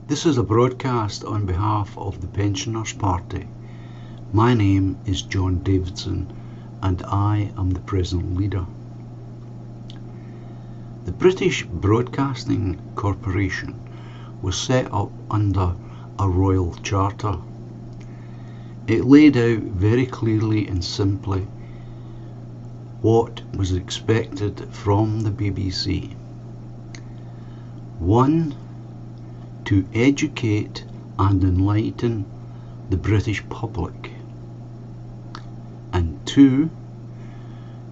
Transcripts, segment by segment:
This is a broadcast on behalf of the Pensioners Party. My name is John Davidson and I am the present leader. The British Broadcasting Corporation was set up under a royal charter. It laid out very clearly and simply what was expected from the BBC. 1. To educate and enlighten the British public. And 2.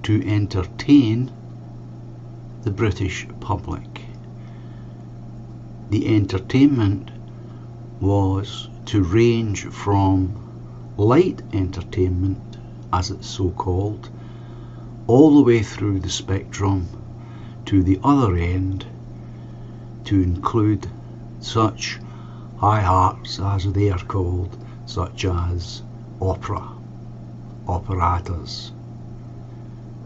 To entertain the British public. The entertainment was to range from light entertainment, as it's so called, all the way through the spectrum to the other end, to include such high arts, as they are called, such as opera, operettas,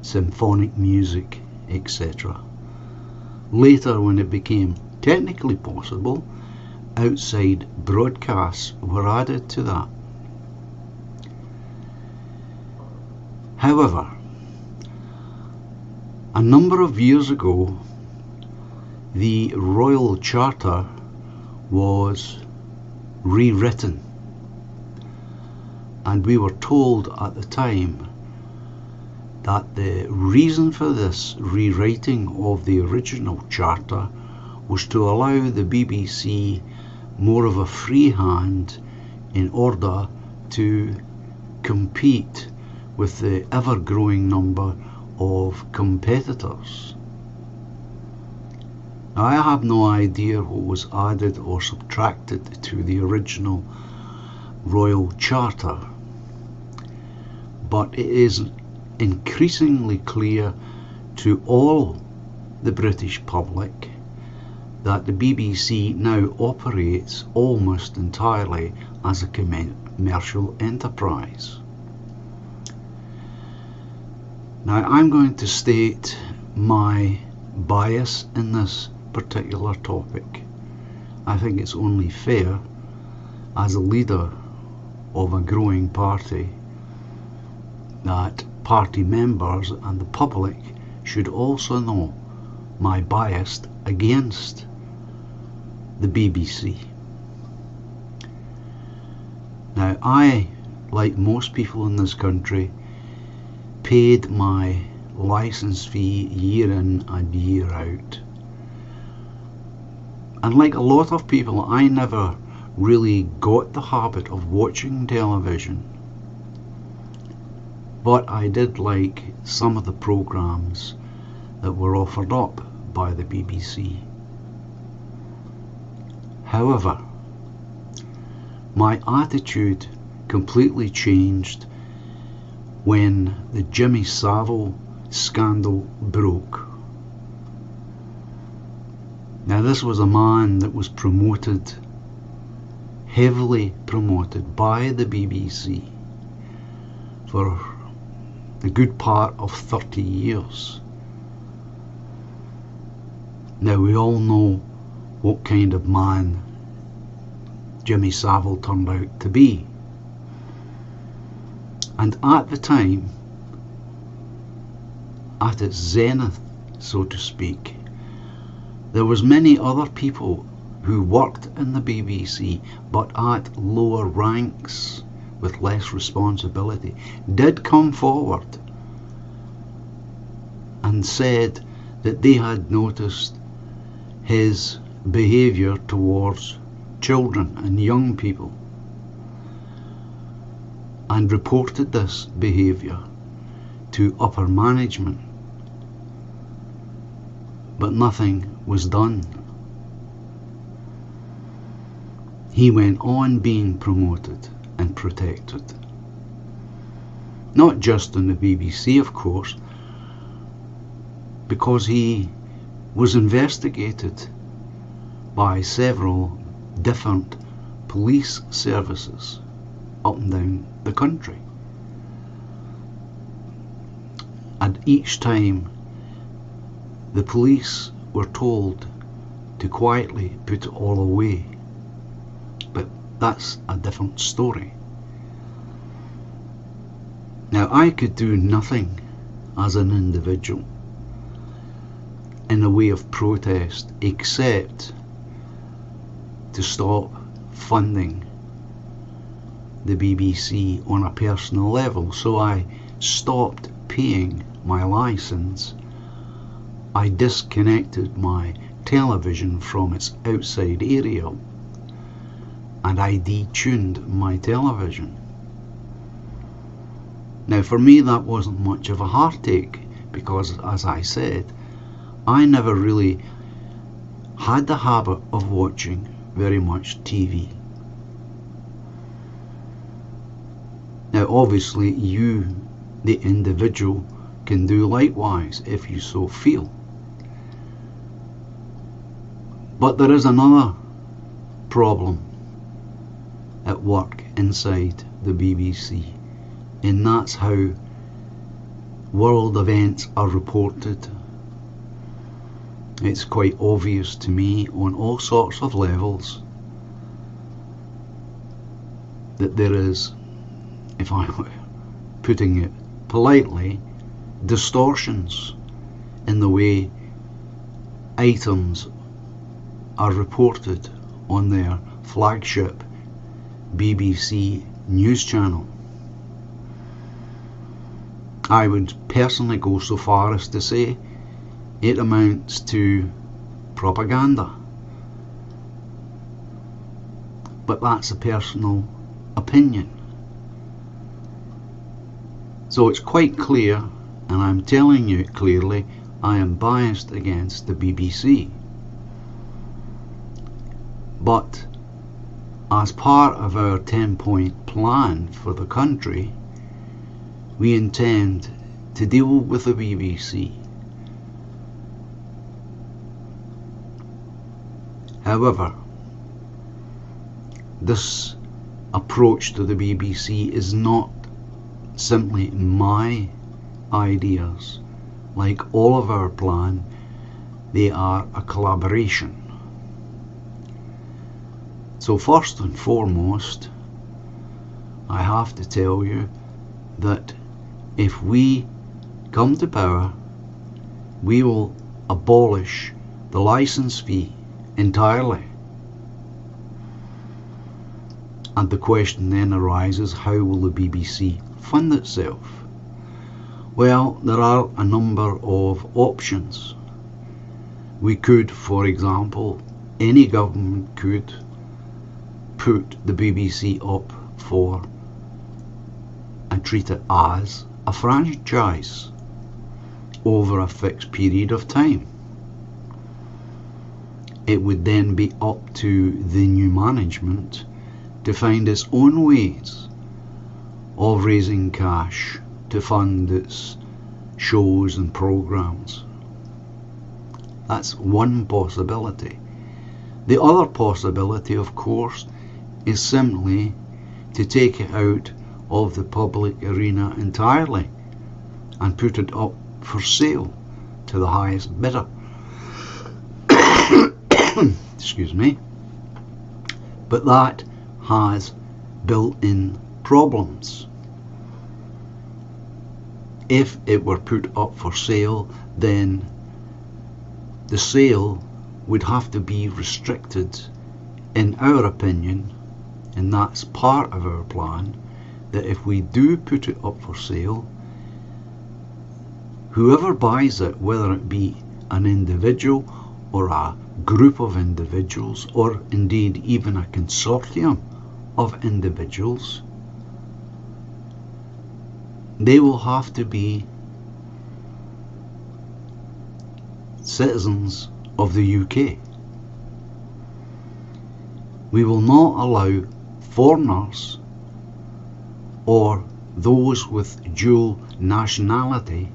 symphonic music, etc. Later, when it became technically possible, outside broadcasts were added to that. However, a number of years ago, the Royal Charter was rewritten, and we were told at the time that the reason for this rewriting of the original charter was to allow the BBC more of a free hand in order to compete with the ever-growing number of competitors. Now, I have no idea what was added or subtracted to the original Royal Charter, but it is increasingly clear to all the British public that the BBC now operates almost entirely as a commercial enterprise. Now, I'm going to state my bias in this particular topic. I think it's only fair, as a leader of a growing party, that party members and the public should also know my bias against the BBC. Now, I, like most people in this country, paid my license fee year in and year out. And like a lot of people, I never really got the habit of watching television. But I did like some of the programmes that were offered up by the BBC. However, my attitude completely changed when the Jimmy Savile scandal broke. Now, this was a man that was promoted, heavily promoted by the BBC for the good part of 30 years. Now, we all know what kind of man Jimmy Savile turned out to be. And at the time, at its zenith, so to speak, there was many other people who worked in the BBC, but at lower ranks with less responsibility, did come forward and said that they had noticed his behaviour towards children and young people, and reported this behaviour to upper management, but nothing was done. He went on being promoted and protected, not just on the BBC, of course, because he was investigated by several different police services up and down the country. And each time the police were told to quietly put it all away But that's a different story. Now, I could do nothing as an individual in the way of protest except to stop funding the BBC on a personal level. So I stopped paying my license. I disconnected my television from its outside area, and I detuned my television. Now, for me, that wasn't much of a heartache because, as I said, I never really had the habit of watching very much TV. Now, obviously, you, the individual, can do likewise if you so feel. But there is another problem at work inside the BBC, and that's how world events are reported. It's quite obvious to me on all sorts of levels that there is, if I'm putting it politely, distortions in the way items are reported on their flagship BBC news channel. I would personally go so far as to say it amounts to propaganda. But that's a personal opinion. So it's quite clear, and I'm telling you it clearly, I am biased against the BBC. But as part of our 10-point plan for the country, we intend to deal with the BBC. However, this approach to the BBC is not simply my ideas. Like all of our plan, they are a collaboration. So first and foremost, I have to tell you that if we come to power, we will abolish the license fee entirely. And the question then arises, how will the BBC fund itself? Well, there are a number of options. We could, for example, any government could put the BBC up for and treat it as a franchise over a fixed period of time. It would then be up to the new management to find its own ways of raising cash to fund its shows and programs. That's one possibility. The other possibility, of course, is simply to take it out of the public arena entirely and put it up for sale to the highest bidder. Excuse me. But that has built-in problems. If it were put up for sale, then the sale would have to be restricted, in our opinion, and that's part of our plan, that if we do put it up for sale, whoever buys it, whether it be an individual or a group of individuals, or indeed even a consortium of individuals, they will have to be citizens of the UK. We will not allow foreigners or those with dual nationality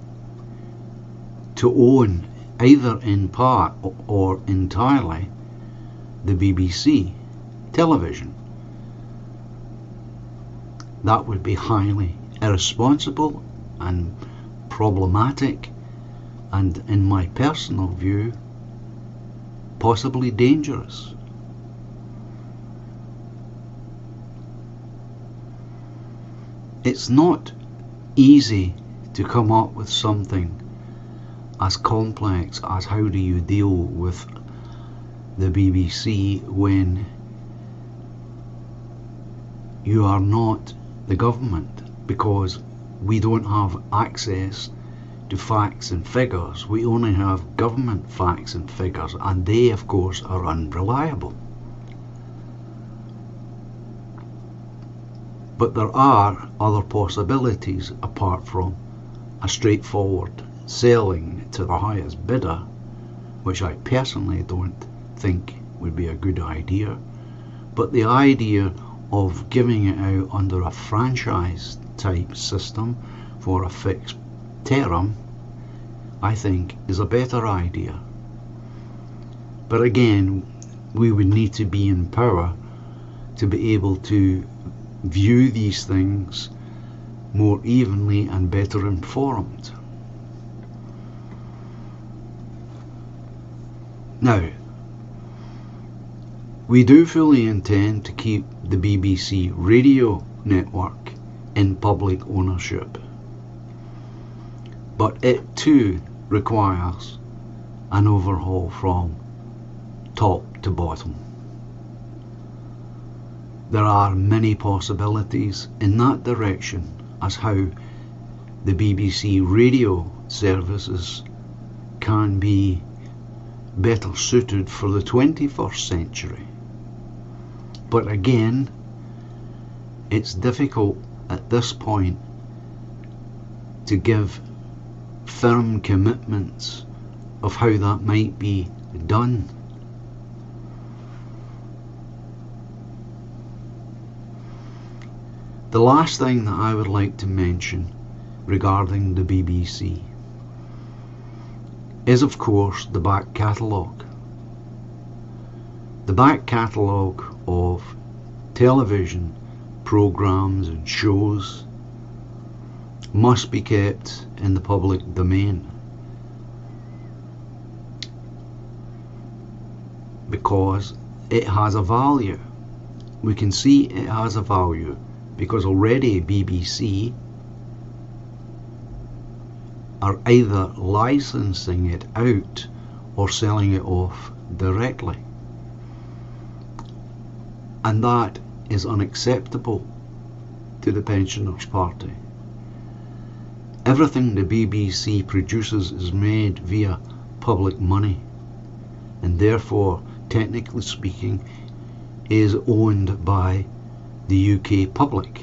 to own, either in part or entirely, the BBC television. That would be highly irresponsible and problematic, and in my personal view, possibly dangerous. It's not easy to come up with something as complex as how do you deal with the BBC when you are not the government, because we don't have access to facts and figures. We only have government facts and figures, and they of course are unreliable. But there are other possibilities apart from a straightforward selling to the highest bidder, which I personally don't think would be a good idea. But the idea of giving it out under a franchise type system for a fixed term, I think is a better idea. But again, we would need to be in power to be able to view these things more evenly and better informed. Now, we do fully intend to keep the BBC radio network in public ownership, but it too requires an overhaul from top to bottom. There are many possibilities in that direction as how the BBC radio services can be better suited for the 21st century. But again, it's difficult at this point to give firm commitments of how that might be done. The last thing that I would like to mention regarding the BBC is of course the back catalogue. The back catalogue of television programmes and shows must be kept in the public domain, because it has a value. We can see it has a value because already BBC are either licensing it out or selling it off directly, and that is unacceptable to the Pensioners Party. Everything the BBC produces is made via public money, and therefore, technically speaking, is owned by the UK public.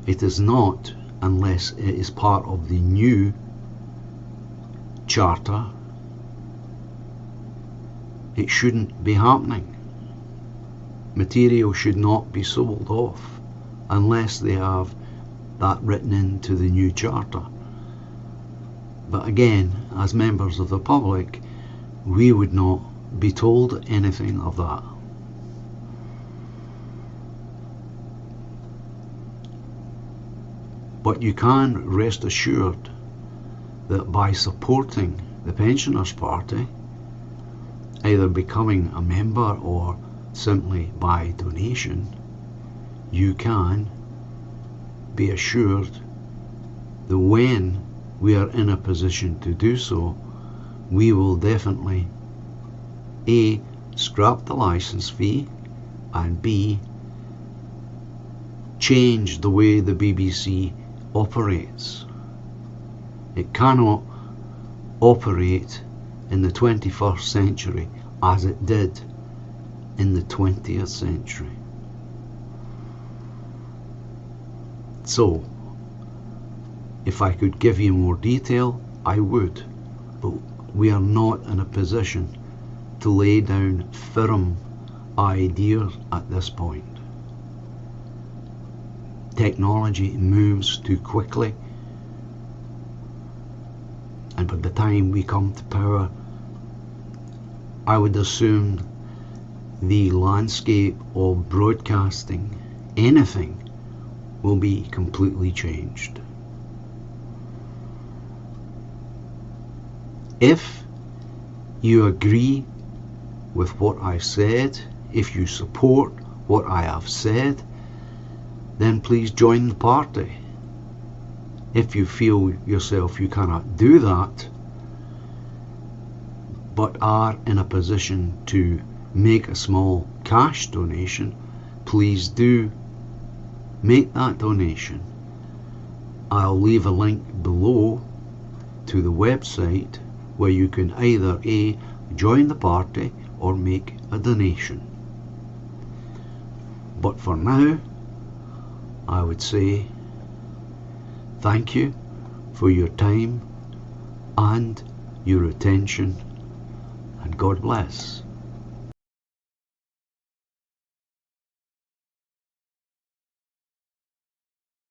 It is not, unless it is part of the new charter. It shouldn't be happening. Material should not be sold off unless they have that written into the new charter. But again, as members of the public, we would not be told anything of that. But you can rest assured that by supporting the Pensioners Party, either becoming a member or simply by donation, you can be assured that when we are in a position to do so, we will definitely A, scrap the license fee, and B, change the way the BBC operates. It cannot operate in the 21st century as it did in the 20th century. So, if I could give you more detail, I would, but we are not in a position to lay down firm ideas at this point. Technology moves too quickly, and by the time we come to power, I would assume the landscape of broadcasting, anything, will be completely changed. If you agree with what I've said, if you support what I have said, then please join the party. If you feel yourself you cannot do that, but are in a position to make a small cash donation, please do make that donation. I'll leave a link below to the website where you can either A, join the party or make a donation. But for now, I would say thank you for your time and your attention, and God bless.